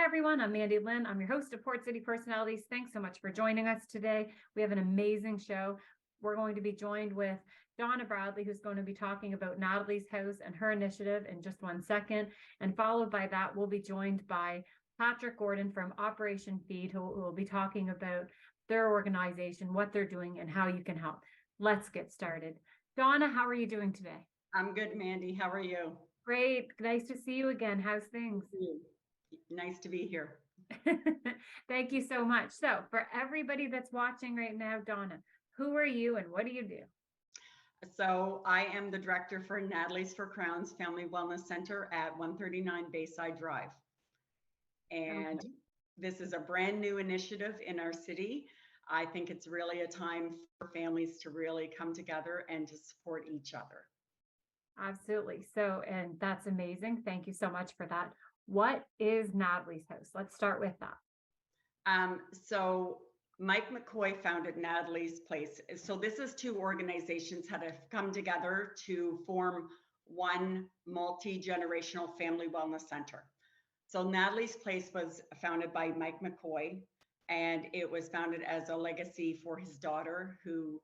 everyone, I'm Mandy-Lynn. I'm your host of Port City Personalities. Thanks so much for joining us today. We have an amazing show. We're going to be joined with Dawna Bradley, who's going to be talking about Natalie's House and her initiative in just 1 second. And followed by that, we'll be joined by Patrick Gordon from Operation Feed, who will be talking about their organization, what they're doing, and how you can help. Let's get started. Dawna, how are you doing today? I'm good, Mandy. How are you? Great. Nice to see you again. How's things? Nice to be here. Thank you so much. So for everybody that's watching right now, Dawna, who are you and what do you do? So I am the director for Natalie's for Crowns Family Wellness Center at 139 Bayside Drive. And This is a brand new initiative in our city. I think it's really a time for families to really come together and to support each other. Absolutely. So, and that's amazing. Thank you so much for that. What is Natalie's House? Let's start with that. So Mike McCoy founded Natalie's Place. So this is two organizations that have come together to form one multi-generational family wellness center. So Natalie's Place was founded by Mike McCoy, and it was founded as a legacy for his daughter who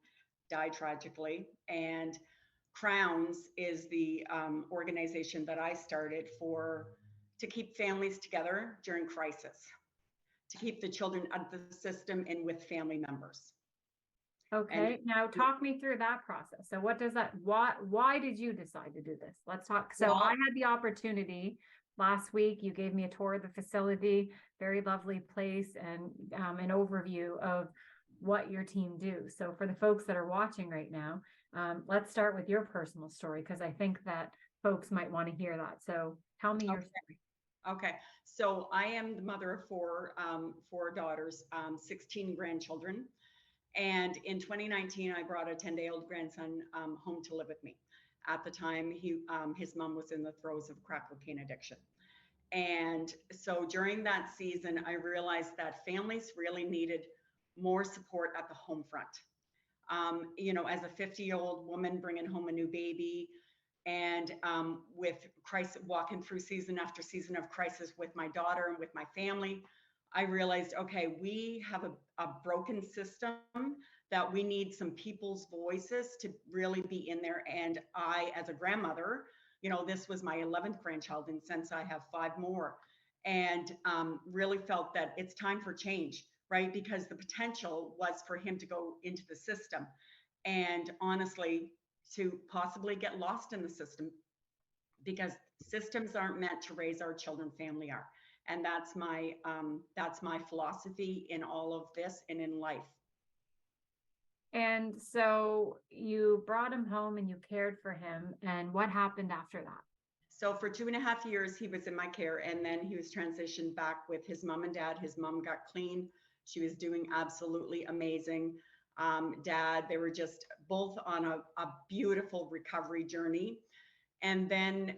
died tragically. And Crowns is the organization that I started to keep families together during crisis, to keep the children out of the system and with family members. Okay, now talk me through that process. So what does that, why did you decide to do this? Let's talk. So I had the opportunity last week. You gave me a tour of the facility, very lovely place, and an overview of what your team do. So for the folks that are watching right now, let's start with your personal story, because I think that folks might want to hear that. So tell me your story. Okay, so I am the mother of four daughters, 16 grandchildren. And in 2019, I brought a 10-day-old grandson home to live with me. At the time, his mom was in the throes of crack cocaine addiction. And so during that season, I realized that families really needed more support at the home front. As a 50-year-old woman bringing home a new baby, and with crisis, walking through season after season of crisis with my daughter and with my family, I realized, okay, we have a broken system that we need some people's voices to really be in there. And I, as a grandmother, this was my 11th grandchild, and since I have 5 more, and really felt that it's time for change, right? Because the potential was for him to go into the system, and honestly, to possibly get lost in the system, because systems aren't meant to raise our children, family are. And that's my philosophy in all of this and in life. And so you brought him home and you cared for him. And what happened after that? So for 2.5 years, he was in my care, and then he was transitioned back with his mom and dad. His mom got clean. She was doing absolutely amazing. Dad, they were just both on a beautiful recovery journey. And then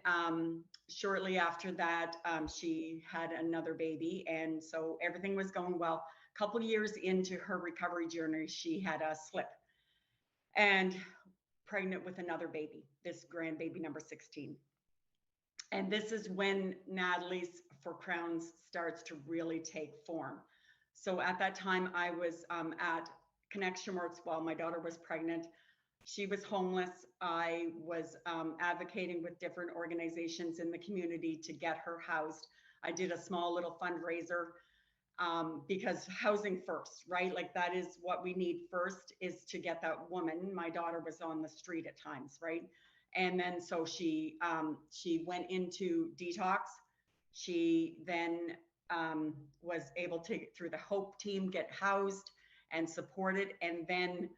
shortly after that, she had another baby. And so everything was going well. A couple of years into her recovery journey, she had a slip and pregnant with another baby, this grandbaby number 16. And this is when Natalie's for Crowns starts to really take form. So at that time, I was at Connection Works while my daughter was pregnant. She was homeless. I was advocating with different organizations in the community to get her housed. I did a small little fundraiser because housing first, right? Like that is what we need first, is to get that woman. My daughter was on the street at times, right? And then so she went into detox. She then was able to, through the Hope team, get housed and supported. And then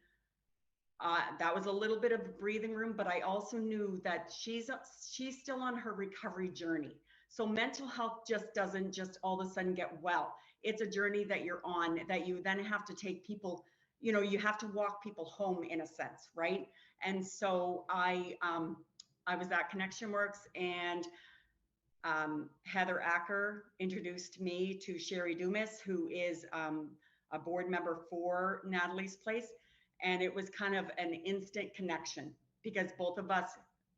that was a little bit of breathing room, but I also knew that she's still on her recovery journey. So mental health just doesn't just all of a sudden get well. It's a journey that you're on, that you then have to take people, you have to walk people home in a sense, right? And so I was at Connection Works, and Heather Acker introduced me to Sherry Dumas, who is a board member for Natalie's Place. And it was kind of an instant connection because both of us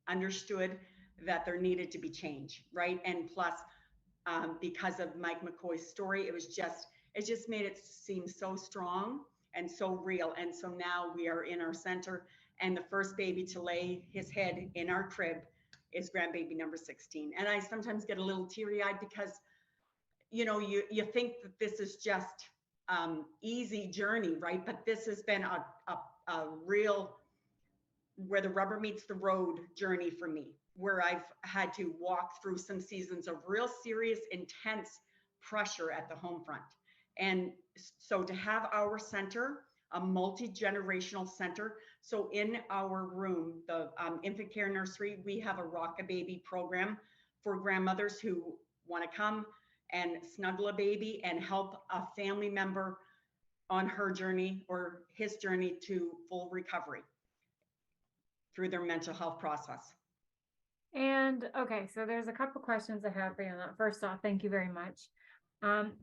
understood that there needed to be change, right? And plus, because of Mike McCoy's story. It just made it seem so strong and so real. And so now we are in our center, and the first baby to lay his head in our crib is grandbaby number 16. And I sometimes get a little teary eyed because, you think that this is just easy journey, right? But this has been a real where the rubber meets the road journey for me, where I've had to walk through some seasons of real serious, intense pressure at the home front. And so to have our center, a multi-generational center. So in our room, the infant care nursery, we have a Rock-A-Baby program for grandmothers who want to come and snuggle a baby and help a family member on her journey or his journey to full recovery through their mental health process. And okay, so there's a couple questions I have for you on that. First off, thank you very much.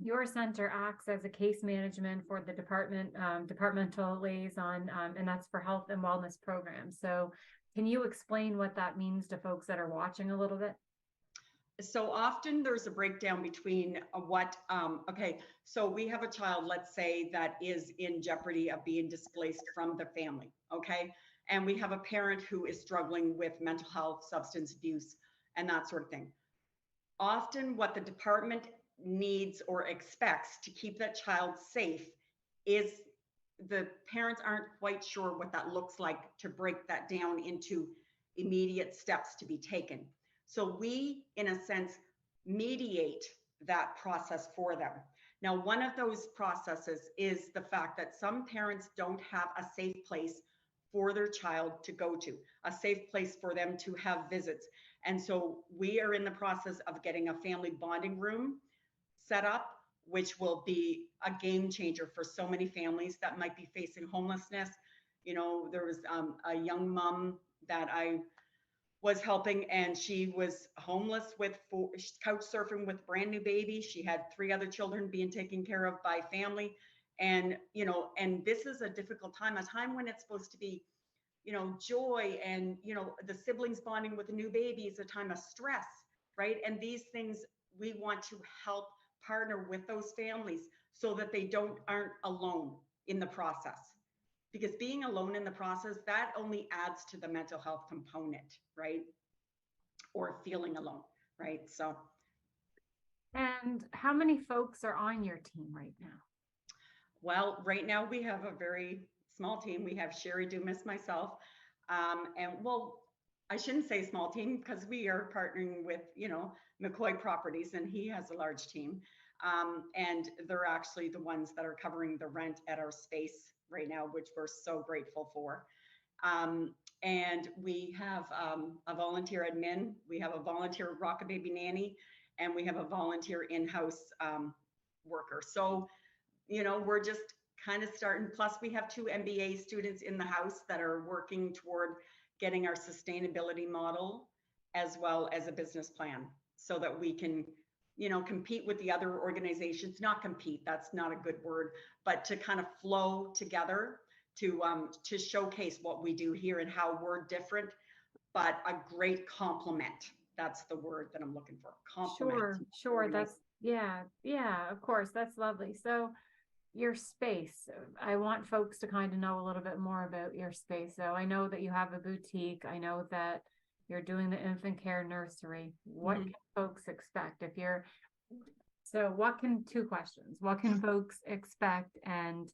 Your center acts as a case management for the departmental liaison, and that's for health and wellness programs. So can you explain what that means to folks that are watching a little bit? So often there's a breakdown between so we have a child, let's say, that is in jeopardy of being displaced from the family, okay? And we have a parent who is struggling with mental health, substance abuse, and that sort of thing. Often what the department needs or expects to keep that child safe is the parents aren't quite sure what that looks like to break that down into immediate steps to be taken. So we, in a sense, mediate that process for them. Now, one of those processes is the fact that some parents don't have a safe place for their child to go to, a safe place for them to have visits. And so we are in the process of getting a family bonding room set up, which will be a game changer for so many families that might be facing homelessness. There was a young mom that I was helping, and she was homeless with couch surfing with brand new baby. She had 3 other children being taken care of by family. And, and this is a difficult time, a time when it's supposed to be, joy and, the siblings bonding with a new baby is a time of stress, right? And these things, we want to help partner with those families so that they aren't alone in the process. Because being alone in the process, that only adds to the mental health component, right? Or feeling alone, right? So. And how many folks are on your team right now? Well, right now we have a very small team. We have Sherry Dumas, myself, I shouldn't say small team because we are partnering with, McCoy Properties, and he has a large team. And they're actually the ones that are covering the rent at our space right now, which we're so grateful for. And we have a volunteer admin, we have a volunteer Rock-A-Baby nanny, and we have a volunteer in-house worker. So, we're just kind of starting. Plus, we have 2 MBA students in the house that are working toward getting our sustainability model as well as a business plan so that we can, compete with the other organizations, not compete, that's not a good word, but to kind of flow together to showcase what we do here and how we're different, but a great complement. That's the word that I'm looking for. Complement. Sure. That's, yeah, of course. That's lovely. So your space, I want folks to kind of know a little bit more about your space. So I know that you have a boutique. I know that you're doing the infant care nursery. What can folks expect two questions. What can folks expect? And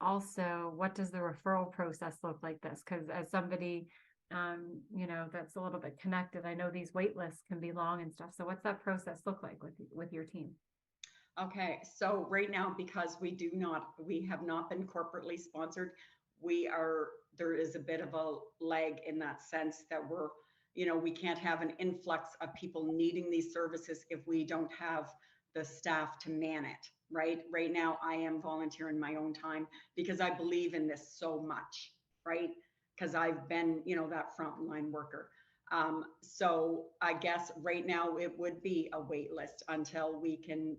also, what does the referral process look like this? Because as somebody, that's a little bit connected, I know these wait lists can be long and stuff. So what's that process look like with your team? Okay, so right now, because we have not been corporately sponsored, there is a bit of a lag in that sense that we can't have an influx of people needing these services if we don't have the staff to man it, right? Right now, I am volunteering my own time because I believe in this so much, right? Because I've been, that frontline worker. So I guess right now it would be a wait list until we can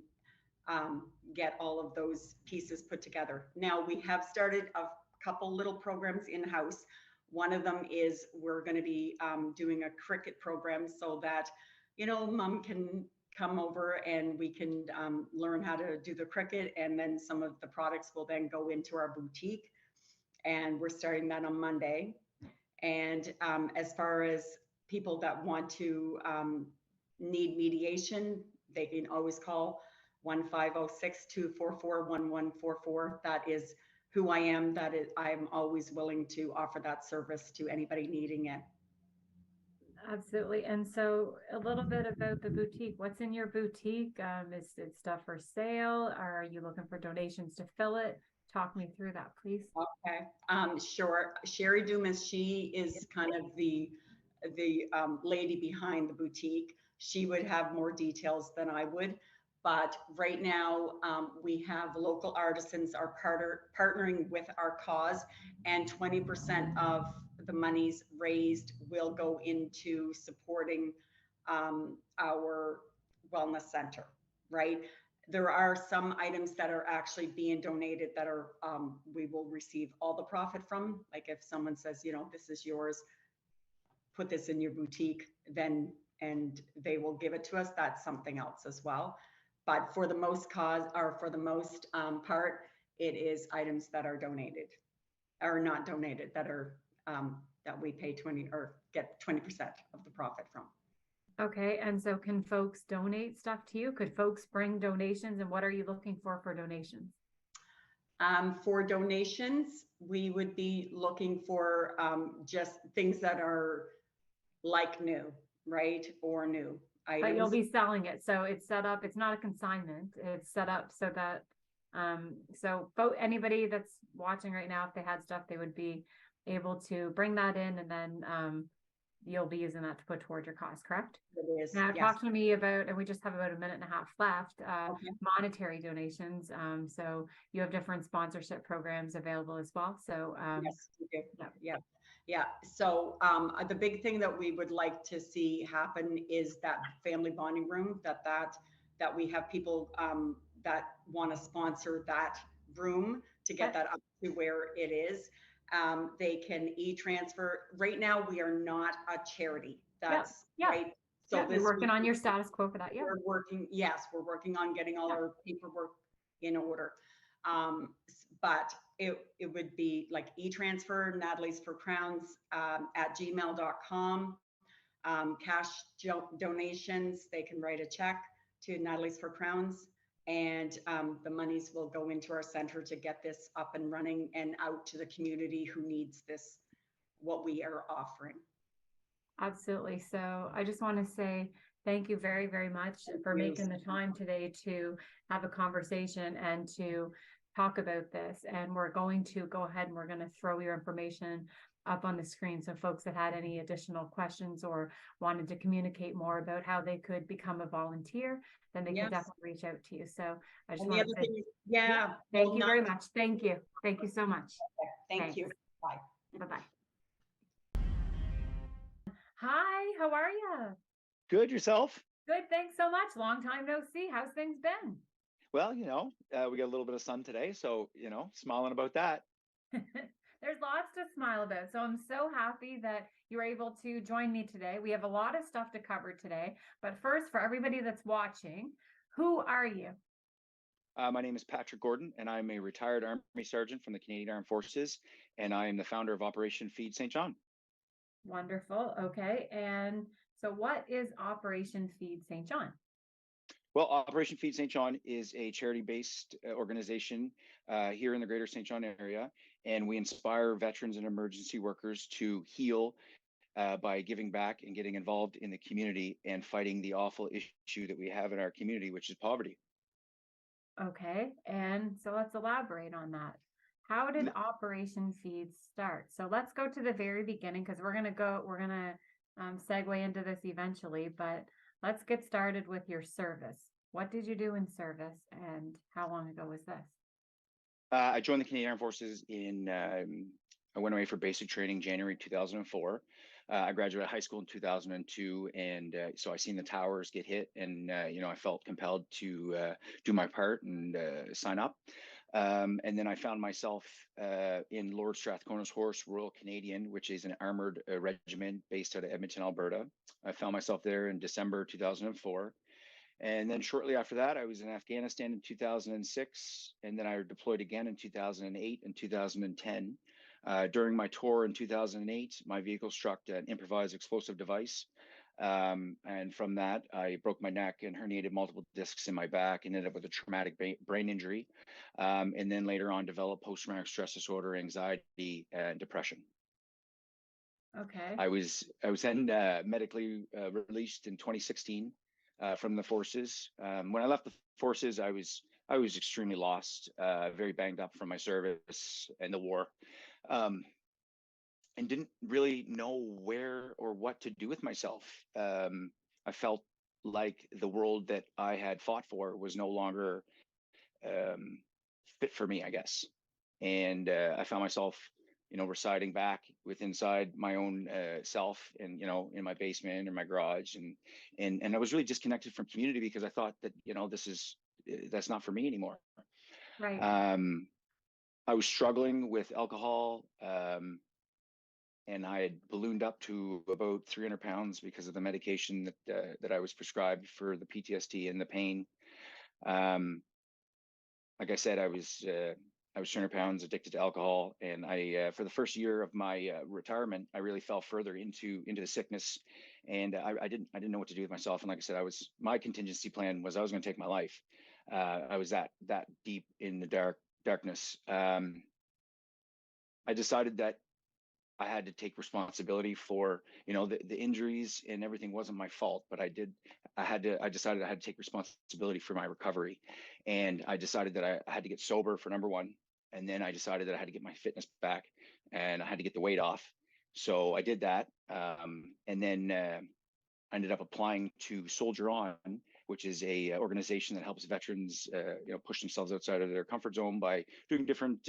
get all of those pieces put together. Now we have started a couple little programs in-house. One of them is we're going to be doing a cricket program so that, mom can come over and we can learn how to do the cricket, and then some of the products will then go into our boutique, and we're starting that on Monday. And as far as people that want to need mediation, they can always call 1-506-244-1144. That is who I am. That is, I'm always willing to offer that service to anybody needing it. Absolutely. And so a little bit about the boutique. What's in your boutique? Is it stuff for sale? Or are you looking for donations to fill it? Talk me through that, please. Okay. Sure. Sherry Dumas, she is kind of the lady behind the boutique. She would have more details than I would. But right now, we have local artisans are partnering with our cause, and 20% of the monies raised will go into supporting our wellness center, right? There are some items that are actually being donated that are we will receive all the profit from. Like if someone says, you know, this is yours, put this in your boutique, then and they will give it to us. That's something else as well. But for the most part, it is items that are donated or not donated, that are that we pay 20 or get 20% of the profit from. Okay. And so can folks donate stuff to you? Could folks bring donations, and what are you looking for donations? For donations, we would be looking for just things that are like new, right? Or new items. But you'll be selling it. So it's set up, it's not a consignment. It's set up so that, so anybody that's watching right now, if they had stuff, they would be able to bring that in, and then you'll be using that to put toward your cost, correct? It is. Now, yes. talk to me about, and we just have about a minute and a half left, Okay. monetary donations. So you have different sponsorship programs available as well. So yes, we do. Yeah. So the big thing that we would like to see happen is that family bonding room, that we have people that want to sponsor that room to get that up to where it is. They can e-transfer. Right now, we are not a charity. That's right. So you're working on your status quo for that. Yeah. We're working on getting all our paperwork in order. But it would be like e-transfer, Natalie's for Crowns at gmail.com. Cash donations, they can write a check to Natalie's for Crowns, and the monies will go into our center to get this up and running and out to the community who needs this, what we are offering. Absolutely. So I just want to say thank you very, very much for making the time today to have a conversation and to talk about this. And we're going to go ahead and we're going to throw your information up on the screen. So folks that had any additional questions or wanted to communicate more about how they could become a volunteer, then they can definitely reach out to you. So I just want to say, thank you very much. Thank you. Thank you so much. Thank you. Bye. Bye-bye. Hi, how are you? Good, yourself? Good, thanks so much. Long time no see. How's things been? Well, we got a little bit of sun today, so, smiling about that. There's lots to smile about. So I'm so happy that you were able to join me today. We have a lot of stuff to cover today. But first, for everybody that's watching, who are you? My name is Patrick Gordon, and I'm a retired Army Sergeant from the Canadian Armed Forces, and I am the founder of Operation Feed St. John. Wonderful. Okay. And so what is Operation Feed St. John? Well, Operation Feed St. John is a charity-based organization here in the greater St. John area, and we inspire veterans and emergency workers to heal by giving back and getting involved in the community and fighting the awful issue that we have in our community, which is poverty. Okay. And so let's elaborate on that. How did Operation Feed start? So let's go to the very beginning, because we're going to segue into this eventually, but let's get started with your service. What did you do in service, and how long ago was this? I joined the Canadian Armed Forces I went away for basic training January 2004. I graduated high school in 2002, and so I seen the towers get hit, and I felt compelled to do my part and sign up. And then I found myself in Lord Strathcona's Horse Royal Canadian, which is an armored regiment based out of Edmonton, Alberta. I found myself there in December 2004. And then shortly after that, I was in Afghanistan in 2006, and then I deployed again in 2008 and 2010. During my tour in 2008, my vehicle struck an improvised explosive device. And from that, I broke my neck and herniated multiple discs in my back and ended up with a traumatic brain injury. And then later on, developed post-traumatic stress disorder, anxiety, and depression. Okay. I was then medically released in 2016 from the forces. When I left the forces, I was extremely lost, very banged up from my service and the war, and didn't really know where or what to do with myself. I felt like the world that I had fought for was no longer fit for me, I guess. And I found myself, residing back with inside my own self, and in my basement or my garage, and I was really disconnected from community because I thought that that's not for me anymore. Right. I was struggling with alcohol, and I had ballooned up to about 300 pounds because of the medication that I was prescribed for the PTSD and the pain. Like I said, I was 300 pounds, addicted to alcohol, and I for the first year of my retirement, I really fell further into the sickness, and I didn't know what to do with myself. And like I said, my contingency plan was I was going to take my life. I was that deep in the darkness. I decided that I had to take responsibility for, the injuries, and everything wasn't my fault, but I decided I had to take responsibility for my recovery. And I decided that I had to get sober for number one. And then I decided that I had to get my fitness back and I had to get the weight off. So I did that. And then I ended up applying to Soldier On, which is a organization that helps veterans, push themselves outside of their comfort zone by doing different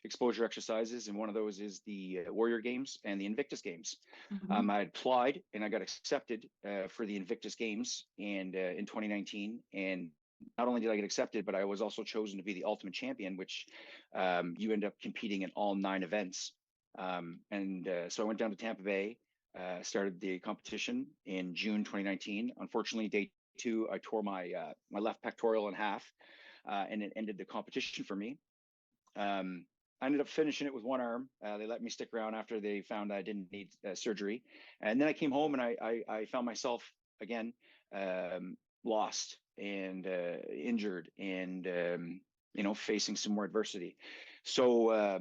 exposure exercises. And one of those is the Warrior Games and the Invictus Games. Mhm. I applied and I got accepted for the Invictus Games and in 2019. And not only did I get accepted, but I was also chosen to be the ultimate champion, which you end up competing in all 9 events. So I went down to Tampa Bay, started the competition in June 2019. Unfortunately, day 2, I tore my left pectoral in half, and it ended the competition for me. I ended up finishing it with one arm. They let me stick around after they found I didn't need surgery. And then I came home and I found myself again lost and injured and facing some more adversity. So I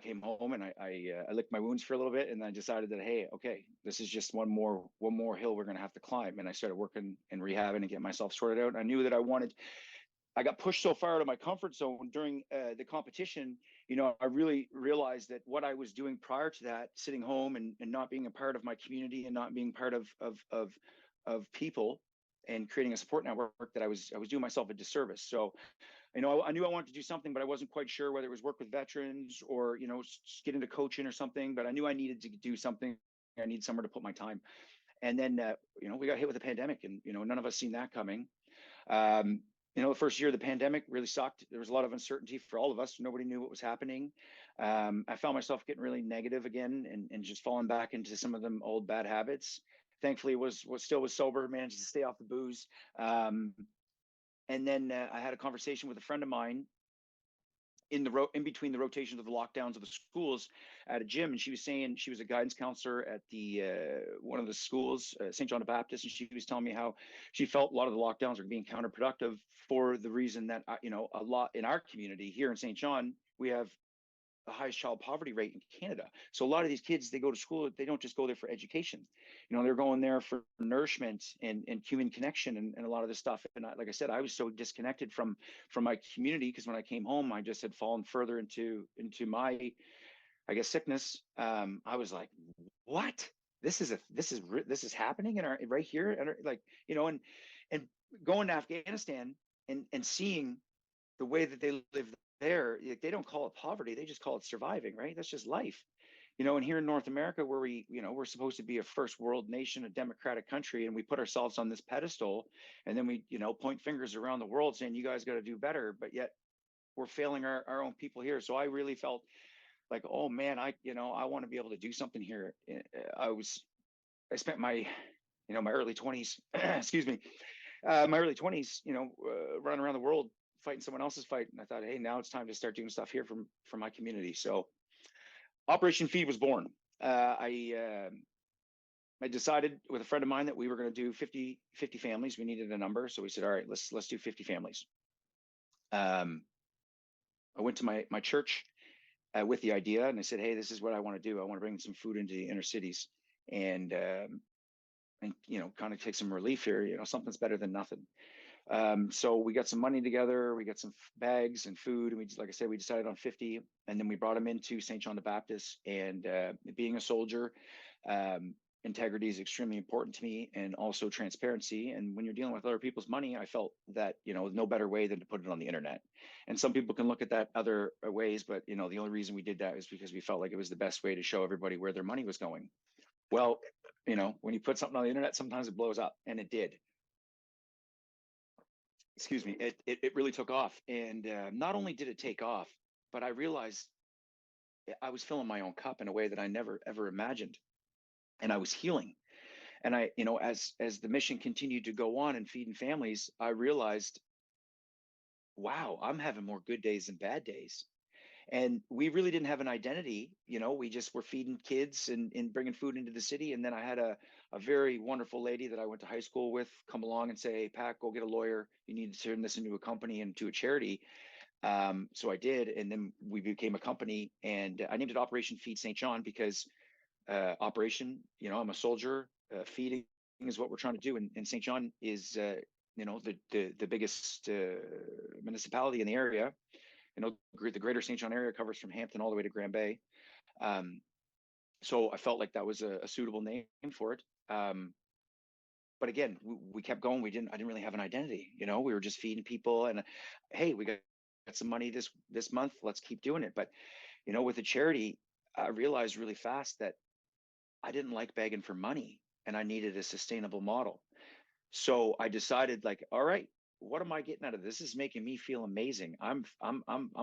came home and I licked my wounds for a little bit, and I decided that, hey, okay, this is just one more hill we're going to have to climb. And I started working and rehabbing and get myself sorted out. And I knew that I got pushed so far out of my comfort zone during the competition. I really realized that what I was doing prior to that, sitting home and not being a part of my community and not being part of people and creating a support network, that I was doing myself a disservice. So I knew I wanted to do something, but I wasn't quite sure whether it was work with veterans or, get into coaching or something, but I knew I needed to do something. I need somewhere to put my time. And then, we got hit with a pandemic, and, none of us seen that coming. The first year of the pandemic really sucked. There was a lot of uncertainty for all of us. Nobody knew what was happening. I found myself getting really negative again and just falling back into some of them old bad habits. Thankfully, was sober, managed to stay off the booze. And then I had a conversation with a friend of mine in between the rotations of the lockdowns of the schools at a gym, and she was saying she was a guidance counselor at the one of the schools, St. John the Baptist, and she was telling me how she felt a lot of the lockdowns are being counterproductive for the reason that a lot in our community here in St. John, we have the highest child poverty rate in Canada. So a lot of these kids, they go to school, they don't just go there for education. They're going there for nourishment and human connection and a lot of this stuff. And like I said, I was so disconnected from my community because when I came home, I just had fallen further into my, I guess, sickness. I was like, what? This is happening in our right here, and and going to Afghanistan and seeing the way that they live there, they don't call it poverty, they just call it surviving, right? That's just life. And here in North America, where we're supposed to be a first world nation, a democratic country, and we put ourselves on this pedestal, and then we point fingers around the world saying you guys got to do better, but yet we're failing our own people here. So I really felt like, oh man, I want to be able to do something here. I spent my my early 20s, excuse me, my early 20s, running around the world fighting someone else's fight. And I thought, hey, now it's time to start doing stuff here from my community. So Operation Feed was born. I decided with a friend of mine that we were going to do 50 families. We needed a number. So we said, all right, let's do 50 families. I went to my church with the idea, and I said, hey, this is what I want to do. I want to bring some food into the inner cities and kind of take some relief here. Something's better than nothing. So we got some money together, we got some bags and food, and like I said, we decided on 50, and then we brought them into St. John the Baptist. And being a soldier, integrity is extremely important to me, and also transparency. And when you're dealing with other people's money, I felt that, no better way than to put it on the internet. And some people can look at that other ways, but, the only reason we did that is because we felt like it was the best way to show everybody where their money was going. Well, when you put something on the internet, sometimes it blows up, and it did. Excuse me, it really took off. And not only did it take off, but I realized I was filling my own cup in a way that I never, ever imagined. And I was healing. And as the mission continued to go on and feeding families, I realized, wow, I'm having more good days than bad days. And we really didn't have an identity. We just were feeding kids and bringing food into the city. And then I had a very wonderful lady that I went to high school with come along and say, hey, Pat, go get a lawyer. You need to turn this into a company and to a charity. So I did. And then we became a company, and I named it Operation Feed St. John because operation, I'm a soldier, feeding is what we're trying to do. And St. John is, the biggest municipality in the area. The greater St. John area covers from Hampton all the way to Grand Bay. So I felt like that was a suitable name for it. But again, we kept going. I didn't really have an identity. We were just feeding people, and hey, we got some money this month. Let's keep doing it. But, with the charity, I realized really fast that I didn't like begging for money, and I needed a sustainable model. So I decided, like, all right, what am I getting out of this? This is making me feel amazing. I'm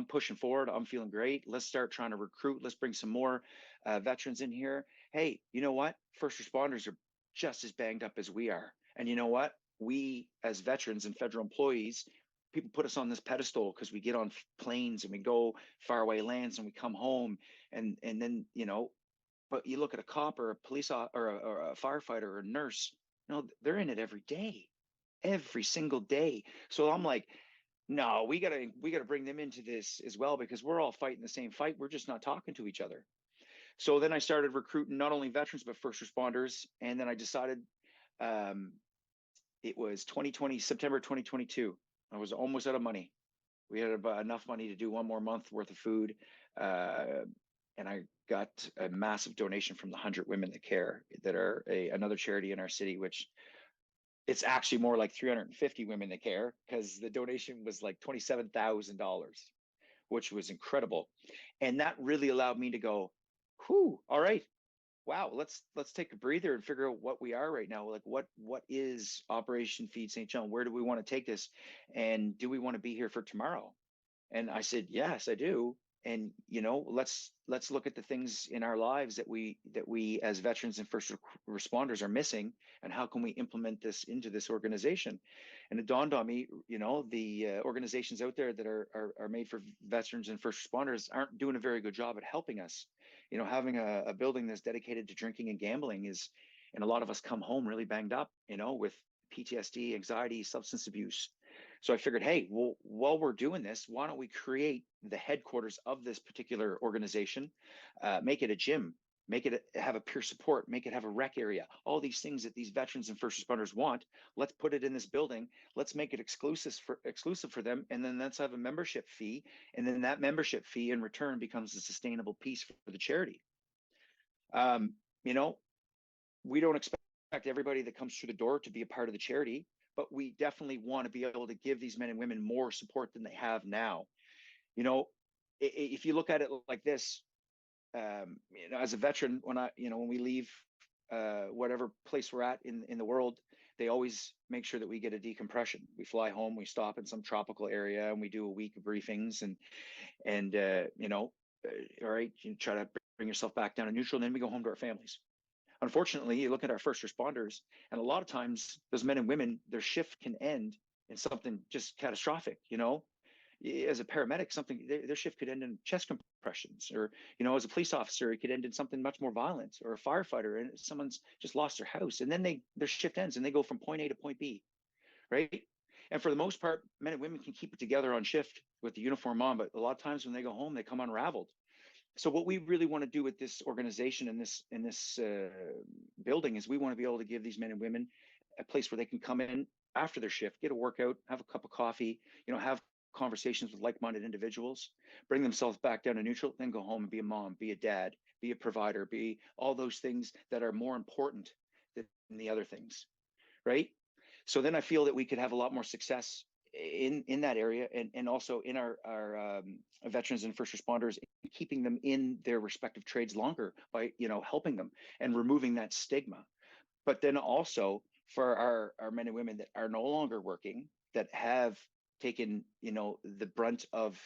pushing forward. I'm feeling great. Let's start trying to recruit. Let's bring some more veterans in here. Hey, you know what? First responders are just as banged up as we are. And you know what? We, as veterans and federal employees, people put us on this pedestal because we get on planes and we go faraway lands and we come home, and then but you look at a cop or a police or a firefighter or a nurse, they're in it every single day. So I'm like, no, we gotta bring them into this as well, because we're all fighting the same fight. We're just not talking to each other. So then I started recruiting not only veterans but first responders, and then I decided, it was 2020, September 2022. I was almost out of money. We had about enough money to do one more month worth of food, and I got a massive donation from the 100 Women That Care, that are another charity in our city, which it's actually more like 350 women that care, because the donation was like $27,000, which was incredible. And that really allowed me to go, whew, all right, wow, let's take a breather and figure out what we are right now. Like, what is Operation Feed St. John? Where do we want to take this? And do we want to be here for tomorrow? And I said, yes, I do. And let's look at the things in our lives that we as veterans and first responders are missing, and how can we implement this into this organization? And it dawned on me, the organizations out there that are made for veterans and first responders aren't doing a very good job at helping us. Having a building that's dedicated to drinking and gambling and a lot of us come home really banged up, with PTSD, anxiety, substance abuse. So I figured, hey, well, while we're doing this, why don't we create the headquarters of this particular organization, make it a gym, make it have a peer support, make it have a rec area, all these things that these veterans and first responders want. Let's put it in this building. Let's make it exclusive for them. And then let's have a membership fee. And then that membership fee in return becomes a sustainable piece for the charity. We don't expect everybody that comes through the door to be a part of the charity, but we definitely want to be able to give these men and women more support than they have now. If you look at it like this, as a veteran, when we leave whatever place we're at in the world, they always make sure that we get a decompression. We fly home, we stop in some tropical area, and we do a week of briefings, and all right, you try to bring yourself back down to neutral, and then we go home to our families. Unfortunately, you look at our first responders, and a lot of times those men and women, their shift can end in something just catastrophic. As a paramedic, their shift could end in chest compressions, or as a police officer, it could end in something much more violent, or a firefighter, and someone's just lost their house, and then their shift ends, and they go from point A to point B, right? And for the most part, men and women can keep it together on shift with the uniform on, but a lot of times when they go home, they come unraveled. So what we really want to do with this organization and this building is we want to be able to give these men and women a place where they can come in after their shift, get a workout, have a cup of coffee, have conversations with like-minded individuals, bring themselves back down to neutral, then go home and be a mom, be a dad, be a provider, be all those things that are more important than the other things, right? So then I feel that we could have a lot more success in that area, and also in our veterans and first responders, keeping them in their respective trades longer by helping them and removing that stigma. But then also for our men and women that are no longer working, that have taken the brunt of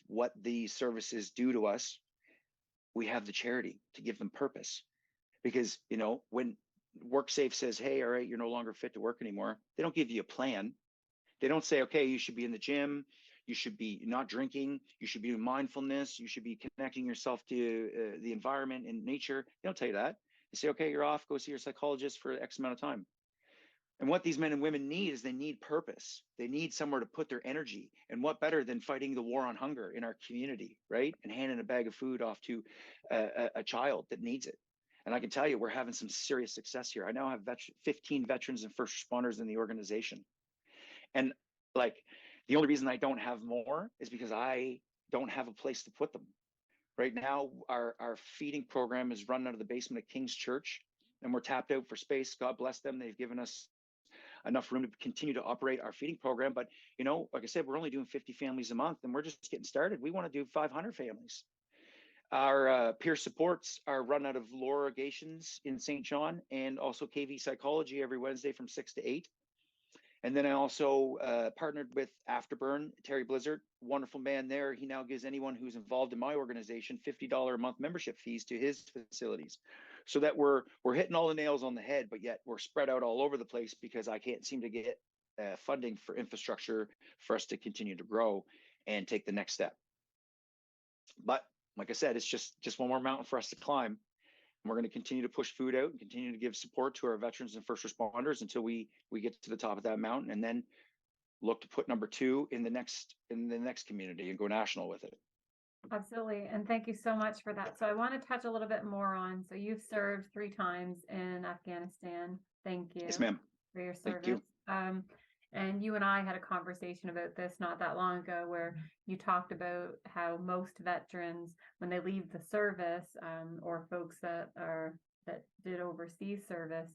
what these services do to us, we have the charity to give them purpose. Because when WorkSafe says, hey, all right, you're no longer fit to work anymore, they don't give you a plan. They don't say, okay, you should be in the gym, you should be not drinking, you should be doing mindfulness, you should be connecting yourself to the environment and nature. They don't tell you that. They say, okay, you're off, go see your psychologist for X amount of time. And what these men and women need is they need purpose. They need somewhere to put their energy. And what better than fighting the war on hunger in our community, right? And handing a bag of food off to a child that needs it. And I can tell you, we're having some serious success here. I now have 15 veterans and first responders in the organization. And like, the only reason I don't have more is because I don't have a place to put them. Right now, our feeding program is run out of the basement at King's Church, and we're tapped out for space. God bless them. They've given us enough room to continue to operate our feeding program. But, like I said, we're only doing 50 families a month, and we're just getting started. We want to do 500 families. Our peer supports are run out of Laura Gations in St. John, and also KV Psychology every Wednesday from 6 to 8. And then I also partnered with Afterburn, Terry Blizzard, wonderful man there. He now gives anyone who's involved in my organization $50 a month membership fees to his facilities, so that we're hitting all the nails on the head, but yet we're spread out all over the place because I can't seem to get funding for infrastructure for us to continue to grow and take the next step. But like I said, it's just one more mountain for us to climb. And we're going to continue to push food out and continue to give support to our veterans and first responders until we get to the top of that mountain, and then look to put number 2 in the next community and go national with it. Absolutely. And thank you so much for that. So I want to touch a little bit more on, so you've served 3 times in Afghanistan. Thank you. Yes, ma'am. For your service. Thank you. And you and I had a conversation about this not that long ago, where you talked about how most veterans, when they leave the service, or folks that did overseas service,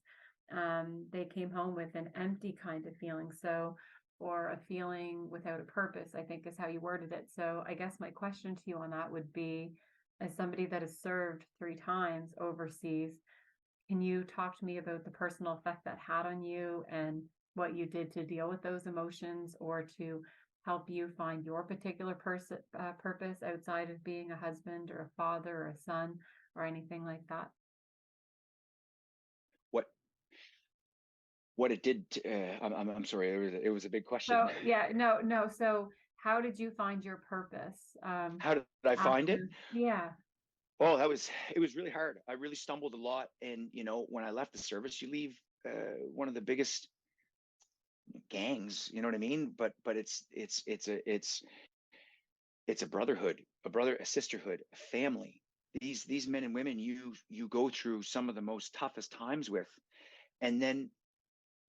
they came home with an empty kind of feeling. So, or a feeling without a purpose, I think is how you worded it. So I guess my question to you on that would be, as somebody that has served 3 times overseas, can you talk to me about the personal effect that had on you, and what you did to deal with those emotions, or to help you find your particular purpose outside of being a husband or a father or a son or anything like that? What it did I'm sorry, it was a big question. So yeah, no. So how did you find your purpose? How did I find it? Yeah. Oh, it was really hard. I really stumbled a lot. And, when I left the service, you leave one of the biggest gangs, you know what I mean? But it's a brotherhood, a sisterhood, a family. These men and women you go through some of the most toughest times with, and then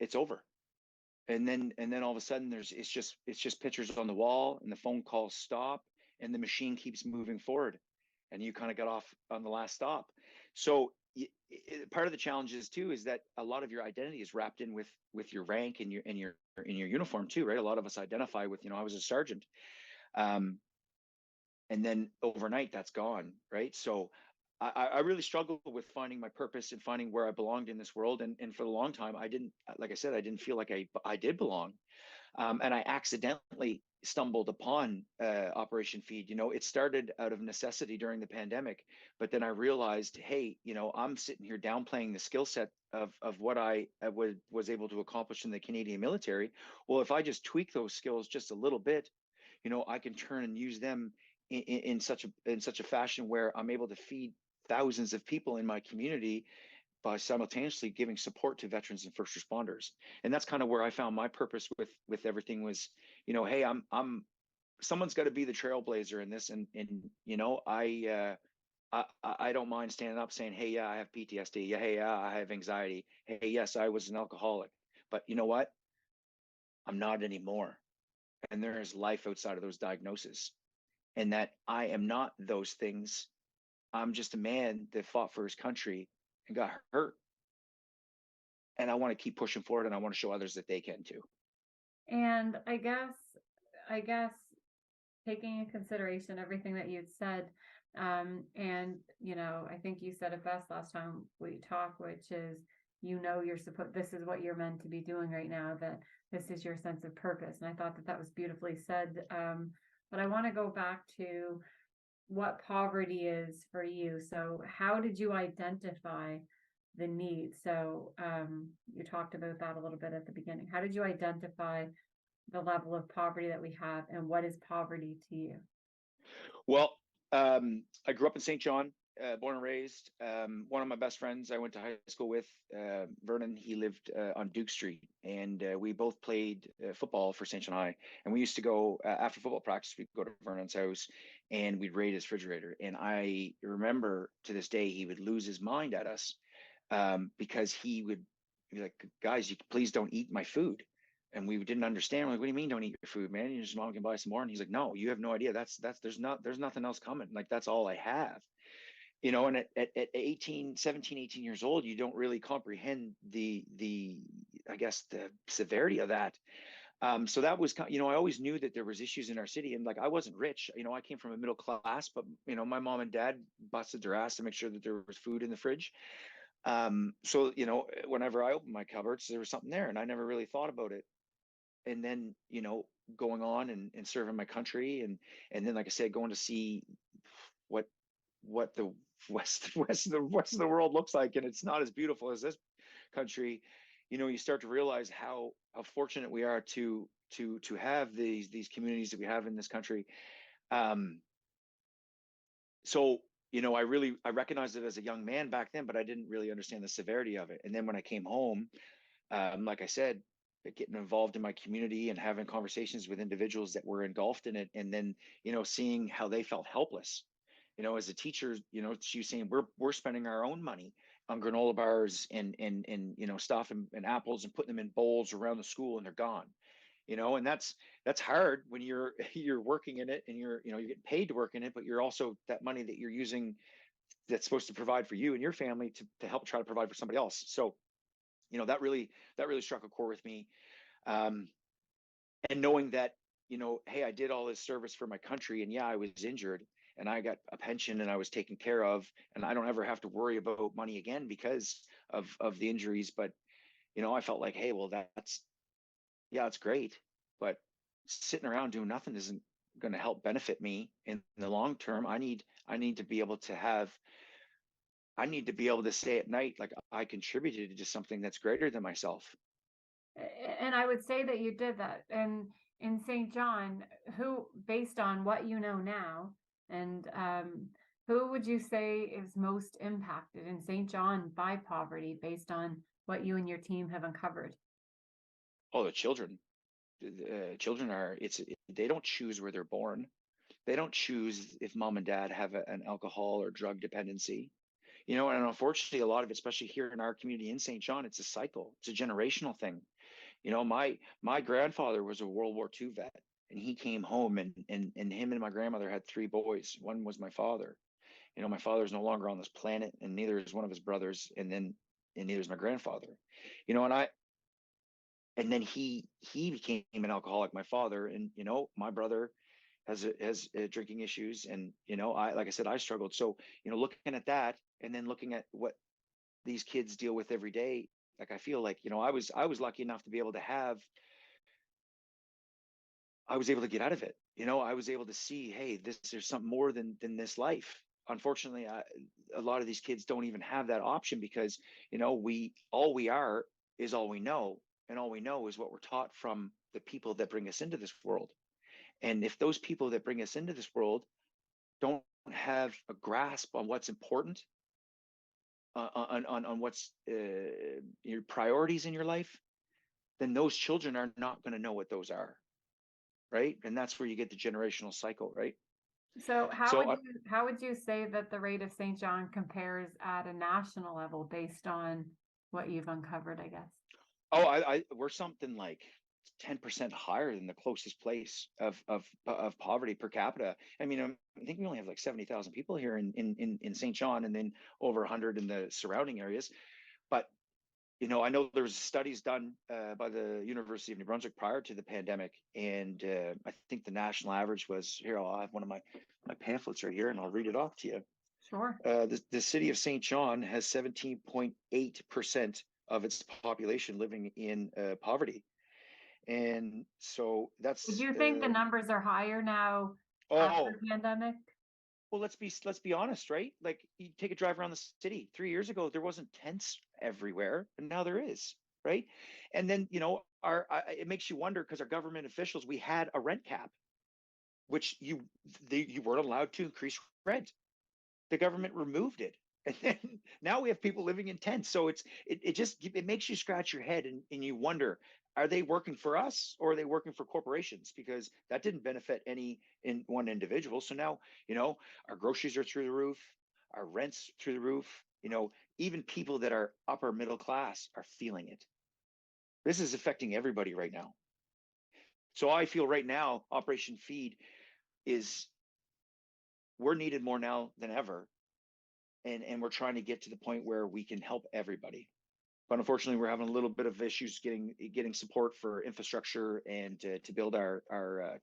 it's over. And then all of a sudden it's just pictures on the wall, and the phone calls stop, and the machine keeps moving forward, and you kind of got off on the last stop. So part of the challenge is too, is that a lot of your identity is wrapped in with your rank and your uniform too, right? A lot of us identify with, I was a sergeant, and then overnight that's gone, right? So I really struggled with finding my purpose and finding where I belonged in this world. And for a long time, like I said, I didn't feel like I did belong. And I accidentally stumbled upon Operation Feed. It started out of necessity during the pandemic, but then I realized, hey, I'm sitting here downplaying the skill set of what I was able to accomplish in the Canadian military. Well, if I just tweak those skills just a little bit, I can turn and use them in such a fashion where I'm able to feed thousands of people in my community by simultaneously giving support to veterans and first responders. And that's kind of where I found my purpose with everything was, hey, I'm someone's got to be the trailblazer in this. And I don't mind standing up saying, hey, yeah, I have PTSD. Yeah, hey, yeah, I have anxiety. Hey, yes, I was an alcoholic. But you know what? I'm not anymore. And there is life outside of those diagnoses. And that I am not those things. I'm just a man that fought for his country and got hurt. And I want to keep pushing forward, and I want to show others that they can too. And I guess taking in consideration everything that you'd said, and I think you said it best last time we talked, which is, this is what you're meant to be doing right now, that this is your sense of purpose. And I thought that was beautifully said. But I want to go back to what poverty is for you. So how did you identify the need? So you talked about that a little bit at the beginning. How did you identify the level of poverty that we have, and what is poverty to you? Well, I grew up in St. John, born and raised. One of my best friends I went to high school with, Vernon, he lived on Duke Street, and we both played football for St. John High. And we used to go after football practice, we'd go to Vernon's house and we'd raid his refrigerator. And I remember to this day, he would lose his mind at us because he would be like, guys, you please don't eat my food. And we didn't understand. We're like, what do you mean don't eat your food, man? Your mom can buy some more. And he's like, no, you have no idea. There's nothing else coming. Like, that's all I have. And at 17, 18 years old, you don't really comprehend I guess the severity of that. So that was, I always knew that there was issues in our city, and like, I wasn't rich, I came from a middle class, but my mom and dad busted their ass to make sure that there was food in the fridge. So, whenever I opened my cupboards, there was something there, and I never really thought about it. And then, going on and serving my country, and then, like I said, going to see what the west of the world looks like, and it's not as beautiful as this country. You start to realize how fortunate we are to have these communities that we have in this country. So I recognized it as a young man back then, but I didn't really understand the severity of it. And then when I came home, like I said, getting involved in my community and having conversations with individuals that were engulfed in it, and then seeing how they felt helpless. As a teacher, she was saying, we're spending our own money on granola bars and stuff and apples, and putting them in bowls around the school, and they're gone. And that's hard when you're working in it, and you're getting paid to work in it, but you're also, that money that you're using that's supposed to provide for you and your family to help try to provide for somebody else. So that really struck a chord with me. And knowing that, hey, I did all this service for my country, and yeah, I was injured, and I got a pension, and I was taken care of, and I don't ever have to worry about money again because of the injuries. But I felt like, hey, well, it's great, but sitting around doing nothing isn't going to help benefit me in the long term. I need to be able to say at night, like, I contributed to something that's greater than myself. And I would say that you did that. And in St. John, who, based on what you know now, and who would you say is most impacted in St. John by poverty, based on what you and your team have uncovered? Oh, the children. Children they don't choose where they're born. They don't choose if mom and dad have an alcohol or drug dependency. And unfortunately, a lot of it, especially here in our community in St. John, it's a cycle. It's a generational thing. My grandfather was a World War II vet, and he came home, and him and my grandmother had three boys. One was my father. My father's no longer on this planet, and neither is one of his brothers, and neither is my grandfather. And then he became an alcoholic, my father, and my brother has drinking issues, and like I said, I struggled. So looking at that, and then looking at what these kids deal with every day, like, I feel like I was lucky enough to be able to have I was able to get out of it. I was able to see, hey, there's something more than this life. Unfortunately, a lot of these kids don't even have that option because, all we are is all we know. And all we know is what we're taught from the people that bring us into this world. And if those people that bring us into this world don't have a grasp on what's important, on what's your priorities in your life, then those children are not going to know what those are, right? And that's where you get the generational cycle, right? So So how would you say that the rate of St. John compares at a national level based on what you've uncovered, I guess? we're something like 10% higher than the closest place of poverty per capita. I mean, I think we only have like 70,000 people here in St. John, and then over 100 in the surrounding areas. But I know there was studies done by the University of New Brunswick prior to the pandemic, and I think the national average was here. I'll have one of my pamphlets right here, and I'll read it off to you. Sure. The city of St. John has 17.8% of its population living in poverty, and so Would that's you think the numbers are higher now after oh, the pandemic? well, let's be honest, right? Like, you take a drive around the city. 3 years ago, there wasn't tents everywhere, and now there is, right? And then it makes you wonder, because our government officials, we had a rent cap, which you weren't allowed to increase rent. The government removed it, and then now we have people living in tents. So it makes you scratch your head, and you wonder, are they working for us or are they working for corporations? Because that didn't benefit any in one individual. So now our groceries are through the roof, our rents through the roof. Even people that are upper middle class are feeling it. This is affecting everybody right now. So I feel right now Operation Feed is we're needed more now than ever, and we're trying to get to the point where we can help everybody. But unfortunately, we're having a little bit of issues getting support for infrastructure and to build our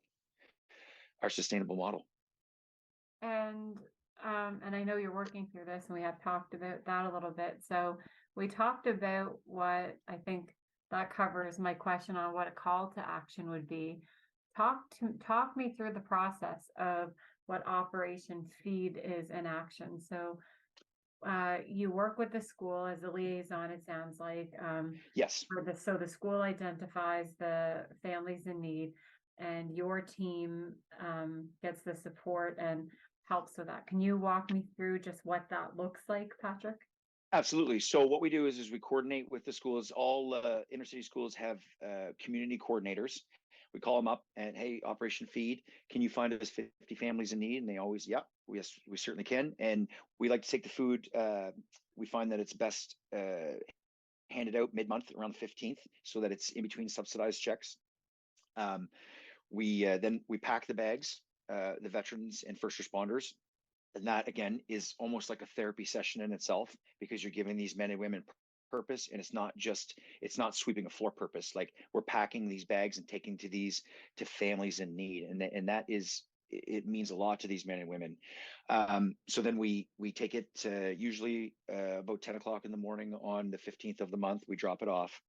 sustainable model. And I know you're working through this, and we have talked about that a little bit. So we talked about what I think that covers my question on what a call to action would be. Talk me through the process of what Operation Feed is in action. So you work with the school as a liaison, it sounds like. Yes. So the school identifies the families in need, and your team gets the support and helps with that. Can you walk me through just what that looks like, Patrick? Absolutely. So what we do is we coordinate with the schools. All inner city schools have community coordinators. We call them up and, hey, Operation Feed, can you find us 50 families in need? And they always, yeah, yes, we certainly can. And we like to take the food. We find that it's best handed out mid-month around the 15th, so that it's in between subsidized checks. Then we pack the bags, the veterans and first responders. And that, again, is almost like a therapy session in itself, because you're giving these men and women purpose, and it's not sweeping a floor purpose. Like, we're packing these bags and taking to families in need, and that is, it means a lot to these men and women. So then we take it to usually about 10 o'clock in the morning on the 15th of the month. We drop it off.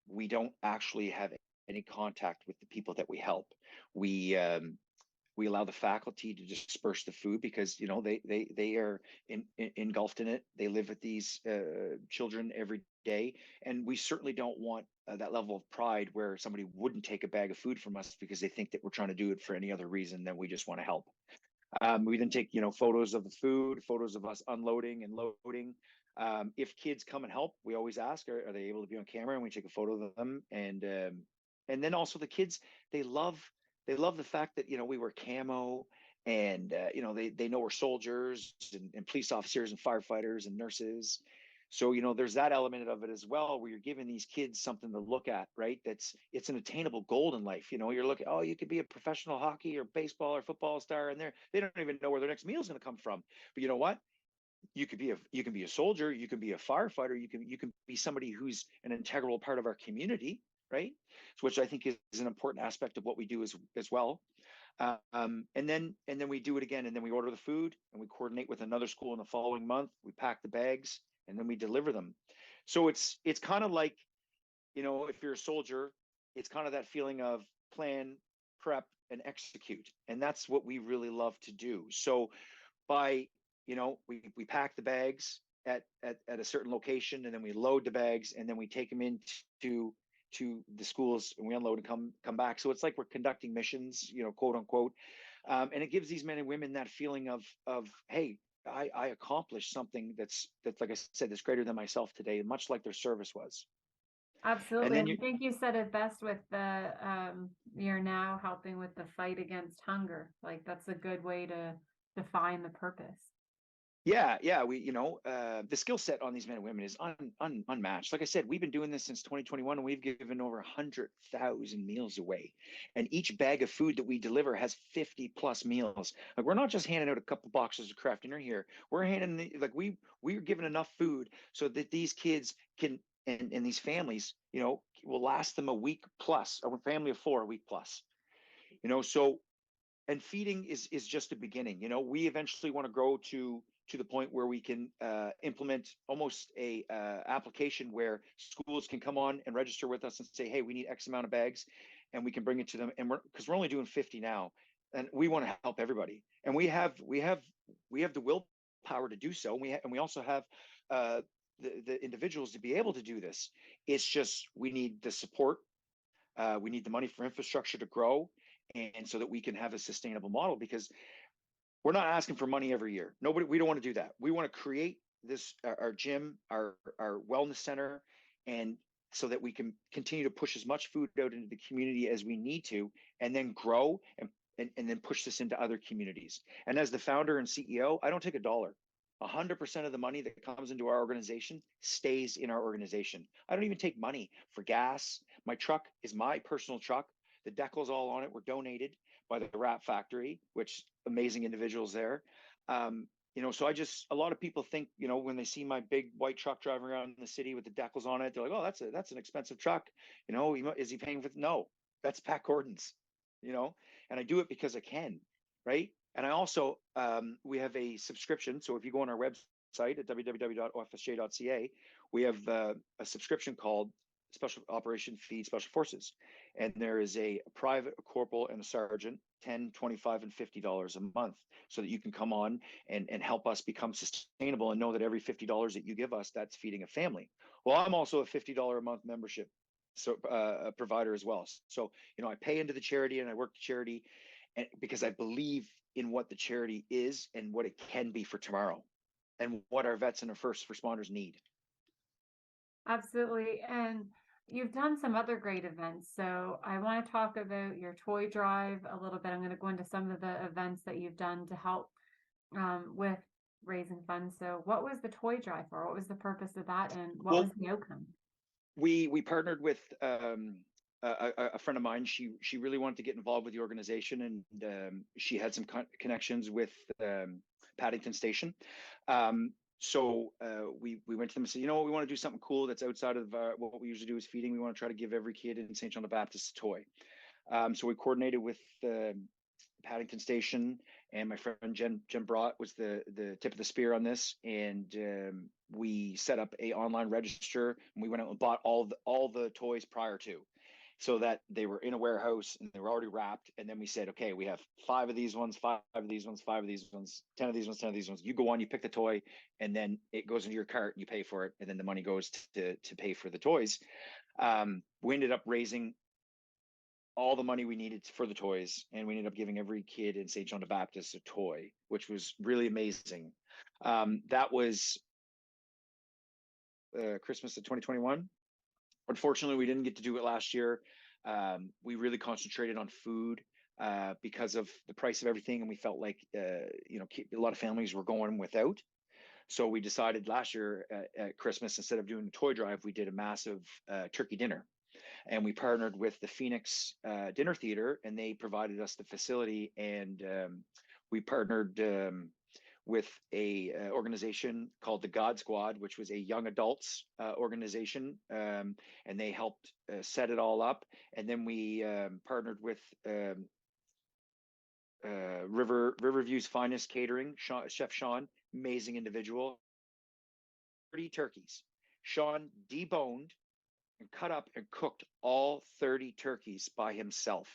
We don't actually have any contact with the people that we help. We allow the faculty to disperse the food, because they are engulfed in it. They live with these children every day, and we certainly don't want that level of pride where somebody wouldn't take a bag of food from us because they think that we're trying to do it for any other reason than we just want to help. We then take photos of the food, photos of us unloading and loading. If kids come and help, we always ask, are they able to be on camera, and we take a photo of them. And then also the kids, they love the fact that we wear camo, and they know we're soldiers and police officers and firefighters and nurses. So there's that element of it as well, where you're giving these kids something to look at, right? It's an attainable goal in life. You're looking, oh, you could be a professional hockey or baseball or football star, and they don't even know where their next meal is going to come from. But you know what? You can be a soldier, you can be a firefighter, you can be somebody who's an integral part of our community, right? So, which I think is an important aspect of what we do as well. And then we do it again, and then we order the food, and we coordinate with another school in the following month. We pack the bags, and then we deliver them. So it's kind of like, if you're a soldier, it's kind of that feeling of plan, prep, and execute. And that's what we really love to do. So by, we pack the bags at a certain location, and then we load the bags, and then we take them into the schools, and we unload and come back. So it's like we're conducting missions, quote unquote. And it gives these men and women that feeling of hey, I accomplished something that's like I said, that's greater than myself today, much like their service was. Absolutely. And And then I think you said it best with the you're now helping with the fight against hunger. Like that's a good way to define the purpose. Yeah, we, the skill set on these men and women is unmatched. Like I said, we've been doing this since 2021, and we've given over 100,000 meals away. And each bag of food that we deliver has 50 plus meals. Like we're not just handing out a couple boxes of craft dinner here. We're handing we're giving enough food so that these kids can and these families, will last them a week plus. A family of 4 a week plus. So, and feeding is just the beginning. We eventually want to grow to the point where we can implement almost a application where schools can come on and register with us and say, hey, we need X amount of bags, and we can bring it to them. And because we're only doing 50 now, and we want to help everybody, and we have the willpower to do so, and we also have the individuals to be able to do this. It's just we need the support, we need the money for infrastructure to grow, and so that we can have a sustainable model, because we're not asking for money every year. We don't want to do that. We want to create this, our gym, our wellness center, and so that we can continue to push as much food out into the community as we need to, and then grow and then push this into other communities. And as the founder and CEO, I don't take a dollar. 100% of the money that comes into our organization stays in our organization. I don't even take money for gas. My truck is my personal truck. The decals all on it were donated by the Wrap Factory, which amazing individuals there. So a lot of people think, when they see my big white truck driving around in the city with the decals on it, they're like, oh, that's an expensive truck. Is he paying for it? No, that's Pat Gordon's, and I do it because I can, right? And I also, we have a subscription. So if you go on our website at www.ofsj.ca, we have a subscription called Special Operation Feed Special Forces. And there is a private, a corporal, and a sergeant, $10, $25, and $50 a month, so that you can come on and help us become sustainable, and know that every $50 that you give us, that's feeding a family. Well, I'm also a $50 a month membership provider as well. So, I pay into the charity, and I work the charity, and because I believe in what the charity is and what it can be for tomorrow, and what our vets and our first responders need. Absolutely. And you've done some other great events. So I want to talk about your toy drive a little bit. I'm going to go into some of the events that you've done to help with raising funds. So what was the toy drive for? What was the purpose of that? And what was the outcome? We partnered with a friend of mine. She really wanted to get involved with the organization, and she had some connections with Paddington Station. So we went to them and said, we want to do something cool that's outside of what we usually do is feeding. We want to try to give every kid in St. John the Baptist a toy. So we coordinated with Paddington Station, and my friend Jen Brott was the tip of the spear on this. And we set up a online register, and we went out and bought all the toys prior to, so that they were in a warehouse and they were already wrapped. And then we said, okay, we have 5 of these ones, 5 of these ones, 5 of these ones, 10 of these ones, 10 of these ones. You go on, you pick the toy, and then it goes into your cart, you pay for it, and then the money goes to pay for the toys. We ended up raising all the money we needed for the toys, and we ended up giving every kid in St. John the Baptist a toy, which was really amazing. That was Christmas of 2021. Unfortunately, we didn't get to do it last year. We really concentrated on food because of the price of everything, and we felt like a lot of families were going without. So we decided last year at Christmas, instead of doing a toy drive, we did a massive turkey dinner. And we partnered with the Phoenix Dinner Theater, and they provided us the facility. And we partnered with a organization called the God Squad, which was a young adults organization, and they helped set it all up. And then we partnered with Riverview's Finest Catering, Chef Sean, amazing individual. 30 turkeys. Sean deboned and cut up and cooked all 30 turkeys by himself.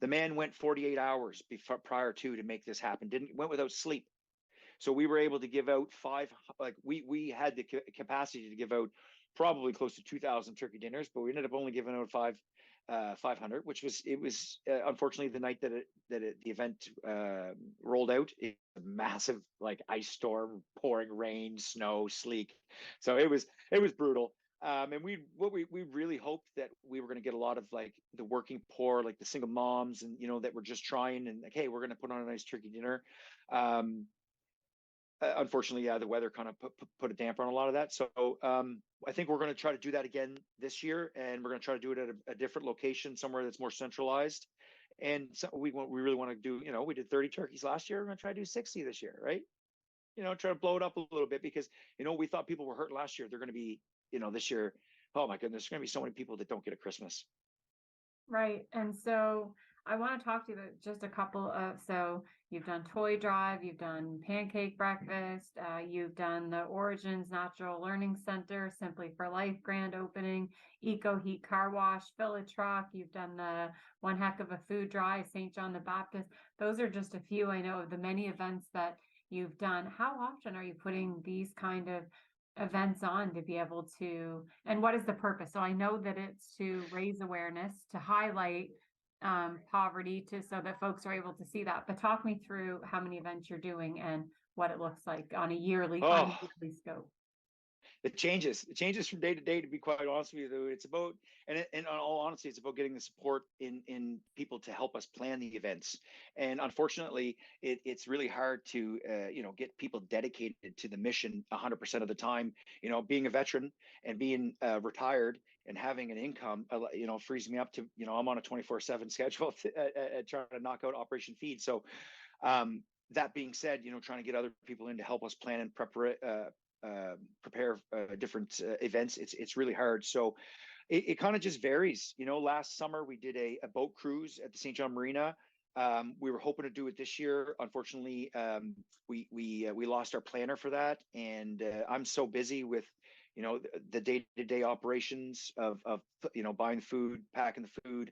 The man went 48 hours before prior to make this happen. Went without sleep. So we were able to give out we had the capacity to give out probably close to 2,000 turkey dinners, but we ended up only giving out 500, which was unfortunately the night that the event rolled out. It was a massive ice storm, pouring rain, snow, sleek. So it was brutal. And we really hoped that we were going to get a lot of the working poor, the single moms, and that were just trying and hey, we're going to put on a nice turkey dinner. Unfortunately, the weather kind of put a damper on a lot of that. So I think we're going to try to do that again this year, and we're going to try to do it at a different location, somewhere that's more centralized. And so we really want to do, we did 30 turkeys last year. We're going to try to do 60 this year, right? Try to blow it up a little bit because, we thought people were hurt last year. They're going to be, this year, oh my goodness, there's going to be so many people that don't get a Christmas. Right. And so I want to talk to you about just a couple of, so you've done toy drive, you've done pancake breakfast, you've done the Origins Natural Learning Center, Simply for Life grand opening, Eco Heat car wash, fill a truck. You've done the One Heck of a Food Drive, St. John the Baptist. Those are just a few I know of the many events that you've done. How often are you putting these kind of events on to be able to, and what is the purpose? So I know that it's to raise awareness, to highlight poverty, so that folks are able to see that. But talk me through how many events you're doing and what it looks like on a yearly scope. It changes from day to day, to be quite honest with you. It's about, and in all honesty, it's about getting the support in people to help us plan the events. And unfortunately, it's really hard to get people dedicated to the mission 100% of the time. Being a veteran and being retired and having an income, frees me up to, I'm on a 24/7 schedule trying to knock out Operation Feed. So that being said, trying to get other people in to help us plan and prepare different events, it's really hard. So it kind of just varies. Last summer we did a boat cruise at the St. John Marina. We were hoping to do it this year. Unfortunately, we lost our planner for that, and I'm so busy with the day-to-day operations of buying food, packing the food,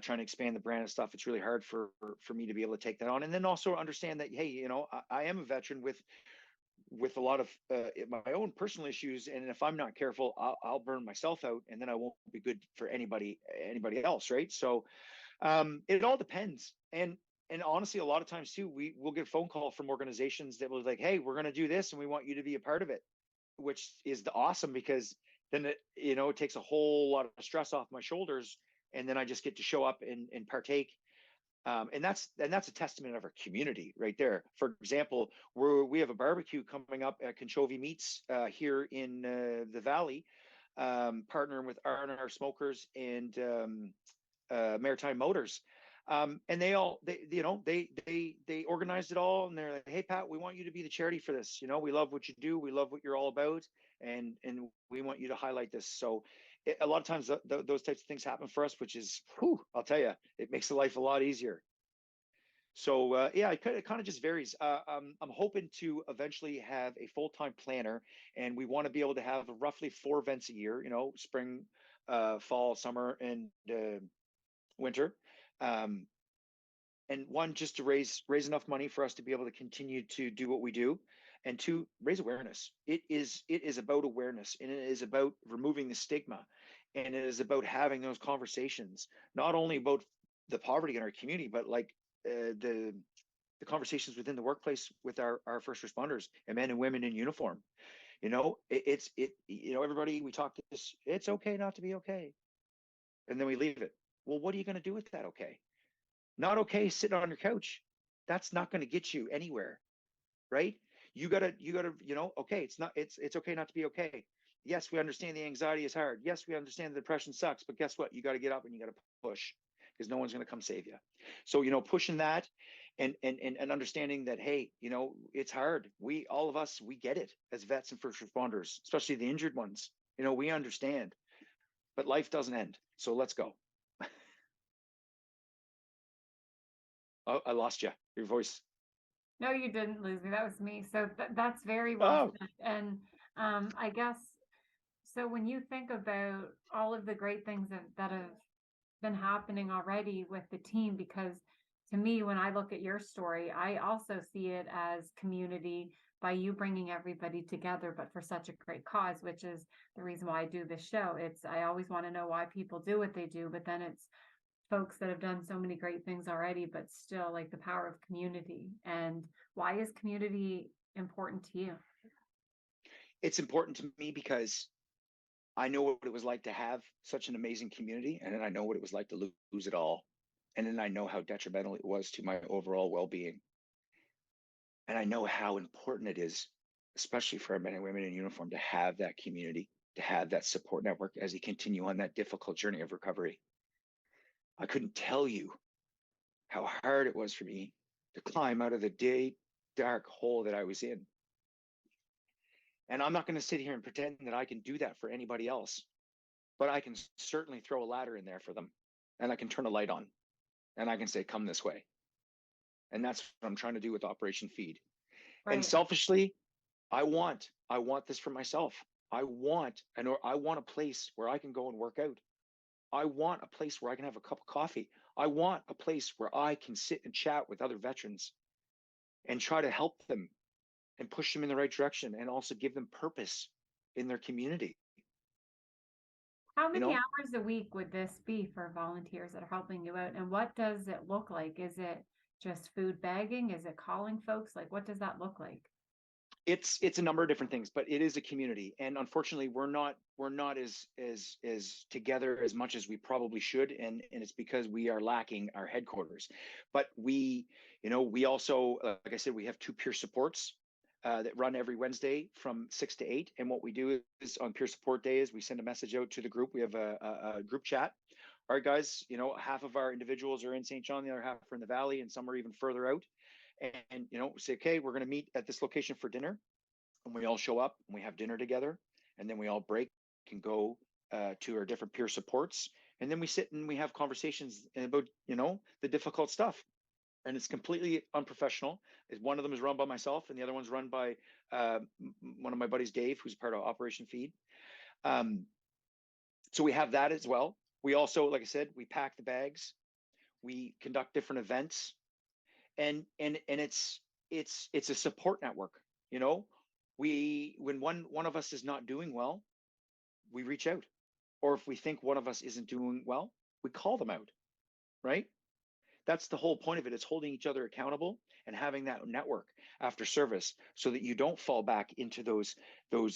trying to expand the brand and stuff. It's really hard for me to be able to take that on, and then also understand that, hey, I am a veteran with a lot of my own personal issues, and if I'm not careful, I'll burn myself out, and then I won't be good for anybody else, right? So it all depends. And honestly, a lot of times too, we'll get a phone call from organizations that was like, hey, we're going to do this and we want you to be a part of it, which is awesome, because then it takes a whole lot of stress off my shoulders, and then I just get to show up and partake. And that's a testament of our community right there. For example, we have a barbecue coming up at Conchovy Meats here in the Valley, partnering with R&R Smokers and Maritime Motors. And they organized it all, and they're like, hey, Pat, we want you to be the charity for this. We love what you do. We love what you're all about. And we want you to highlight this. So a lot of times those types of things happen for us, which is, I'll tell you, it makes the life a lot easier. So it kind of just varies. I'm hoping to eventually have a full-time planner, and we want to be able to have roughly 4 events a year, spring, fall, summer, and winter. And one, just to raise enough money for us to be able to continue to do what we do, and 2, raise awareness. It is about awareness, and it is about removing the stigma, and it is about having those conversations, not only about the poverty in our community, but the conversations within the workplace with our first responders and men and women in uniform. Everybody, we talk this, it's okay not to be okay, and then we leave it. Well, what are you going to do with that? Okay. Not okay sitting on your couch. That's not going to get you anywhere, right? You gotta, okay, it's okay not to be okay. Yes, we understand the anxiety is hard. Yes, we understand the depression sucks, but guess what? You got to get up and you got to push, because no one's going to come save you. So, pushing that and understanding that, hey, it's hard. All of us, we get it as vets and first responders, especially the injured ones. We understand, but life doesn't end. So let's go. Oh, I lost you. Your voice. No, you didn't lose me. That was me. So that's very well said. And I guess, so when you think about all of the great things that have been happening already with the team, because to me, when I look at your story, I also see it as community by you bringing everybody together, but for such a great cause, which is the reason why I do this show. I always want to know why people do what they do, but then it's folks that have done so many great things already, but still, like, the power of community. And why is community important to you? It's important to me because I know what it was like to have such an amazing community, and then I know what it was like to lose it all. And then I know how detrimental it was to my overall well-being. And I know how important it is, especially for our men and women in uniform, to have that community, to have that support network as you continue on that difficult journey of recovery. I couldn't tell you how hard it was for me to climb out of the deep, dark hole that I was in. And I'm not going to sit here and pretend that I can do that for anybody else, but I can certainly throw a ladder in there for them, and I can turn a light on, and I can say, come this way. And that's what I'm trying to do with Operation Feed. Right. And selfishly, I want this for myself. I want a place where I can go and work out. I want a place where I can have a cup of coffee. I want a place where I can sit and chat with other veterans and try to help them and push them in the right direction, and also give them purpose in their community. How many hours a week would this be for volunteers that are helping you out? And what does it look like? Is it just food bagging? Is it calling folks? Like, what does that look like? It's a number of different things, but it is a community, and unfortunately we're not as together as much as we probably should, and it's because we are lacking our headquarters. But we also, like I said, we have 2 peer supports that run every Wednesday from 6 to 8. And what we do is, on peer support days, we send a message out to the group. We have a group chat. All right, guys, half of our individuals are in St. John, the other half are in the Valley, and some are even further out. And say, okay, we're going to meet at this location for dinner, and we all show up and we have dinner together, and then we all break and go to our different peer supports, and then we sit and we have conversations about the difficult stuff. And it's completely unprofessional. One of them is run by myself, and the other one's run by one of my buddies, Dave, who's part of Operation Feed. So we have that as well. We also, like I said, we pack the bags, we conduct different events, and it's a support network. When one of us is not doing well, we reach out, or if we think one of us isn't doing well, we call them out, right? That's the whole point of it. It's holding each other accountable and having that network after service, so that you don't fall back into those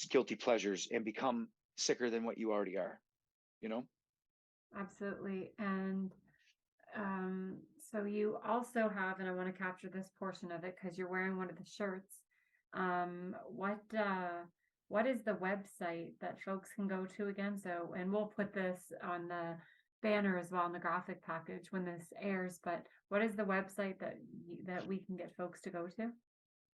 guilty pleasures and become sicker than what you already are. Absolutely. And so you also have, and I want to capture this portion of it because you're wearing one of the shirts. What is the website that folks can go to again? So, and we'll put this on the banner as well in the graphic package when this airs, but what is the website that we can get folks to go to?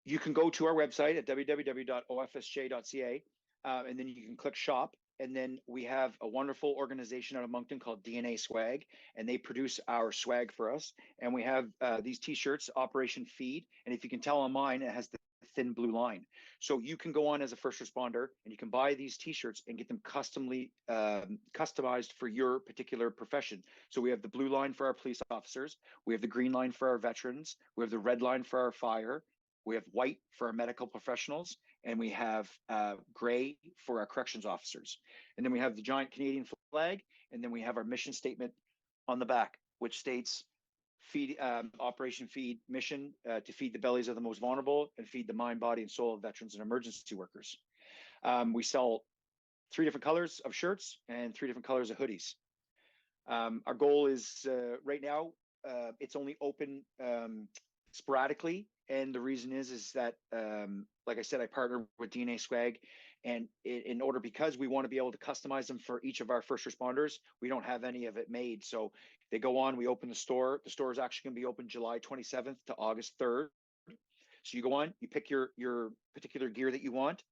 You can go to our website at www.ofsj.ca, and then you can click shop. And then we have a wonderful organization out of Moncton called DNA Swag, and they produce our swag for us. And we have these T-shirts, Operation Feed. And if you can tell on mine, it has the thin blue line. So you can go on as a first responder and you can buy these T-shirts and get them customized for your particular profession. So we have the blue line for our police officers. We have the green line for our veterans. We have the red line for our fire. We have white for our medical professionals, and we have gray for our corrections officers. And then we have the giant Canadian flag, and then we have our mission statement on the back, which states Operation Feed mission to feed the bellies of the most vulnerable and feed the mind, body, and soul of veterans and emergency workers. We sell 3 different colors of shirts and 3 different colors of hoodies. Our goal is right now, it's only open sporadically. And the reason is that, like I said, I partner with DNA Swag, and because we want to be able to customize them for each of our first responders, we don't have any of it made. So they go on, we open the store. The store is actually going to be open July 27th to August 3rd. So you go on, you pick your particular gear that you want,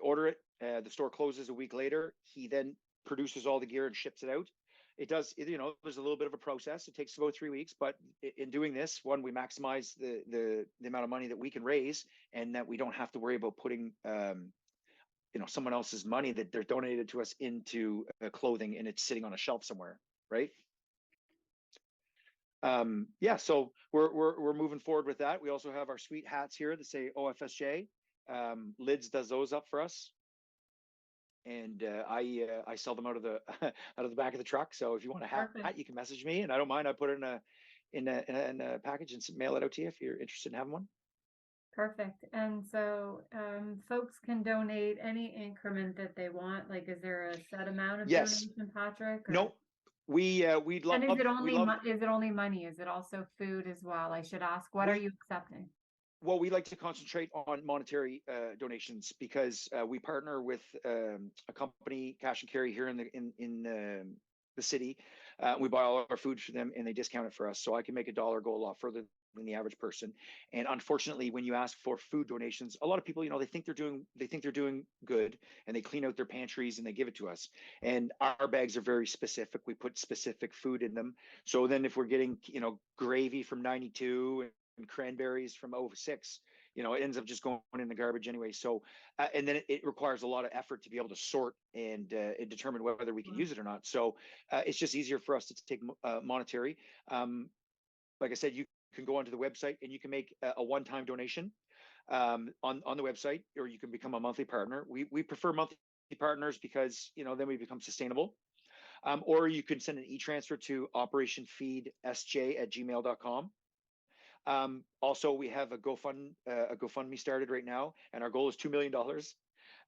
order it. The store closes a week later. He then produces all the gear and ships it out. It does, there's a little bit of a process. It takes about 3 weeks, but in doing this, one, we maximize the amount of money that we can raise, and that we don't have to worry about putting, someone else's money that they're donated to us into clothing and it's sitting on a shelf somewhere, right? Yeah, so we're moving forward with that. We also have our sweet hats here that say OFSJ. Lids does those up for us, and I sell them out of the out of the back of the truck. So if you want a hat, Perfect. you can message me, and I don't mind. I put it in a package and mail it out to you if you're interested in having one. Perfect. And so folks can donate any increment that they want. Like, is there a set amount of Yes. donation, Patrick? Or... No. We'd love. And is it We only love. is it only money? Is it also food as well? I should ask. What are We you accepting? Well, we like to concentrate on monetary donations because we partner with a company, Cash and Carry, here in the city. We buy all our food for them, and they discount it for us. So I can make a dollar go a lot further than the average person. And unfortunately, when you ask for food donations, a lot of people, they think they're doing good, and they clean out their pantries and they give it to us. And our bags are very specific. We put specific food in them. So then, if we're getting gravy from '92 and cranberries from '06, it ends up just going in the garbage anyway. So, and then it requires a lot of effort to be able to sort and determine whether we can use it or not. So it's just easier for us to take monetary. Like I said, you can go onto the website and you can make a one-time donation on the website, or you can become a monthly partner. We prefer monthly partners because then we become sustainable. Or you can send an e-transfer to operationfeedsj@gmail.com. Also, we have a GoFundMe started right now, and our goal is $2 million.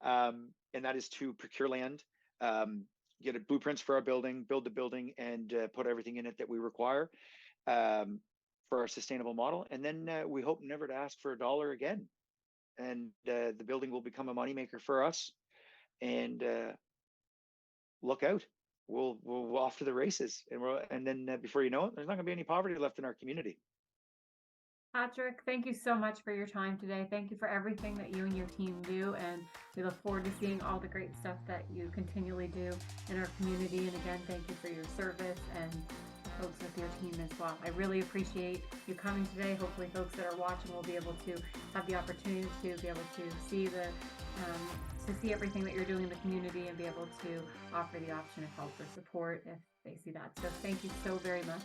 And that is to procure land, get a blueprints for our building, build the building, and put everything in it that we require for our sustainable model. And then we hope never to ask for a dollar again. And the building will become a moneymaker for us. And look out. We'll off to the races, and then before you know it, there's not going to be any poverty left in our community. Patrick, thank you so much for your time today. Thank you for everything that you and your team do. And we look forward to seeing all the great stuff that you continually do in our community. And again, thank you for your service and folks with your team as well. I really appreciate you coming today. Hopefully folks that are watching will be able to have the opportunity to be able to see everything that you're doing in the community and be able to offer the option of help or support if they see that. So thank you so very much.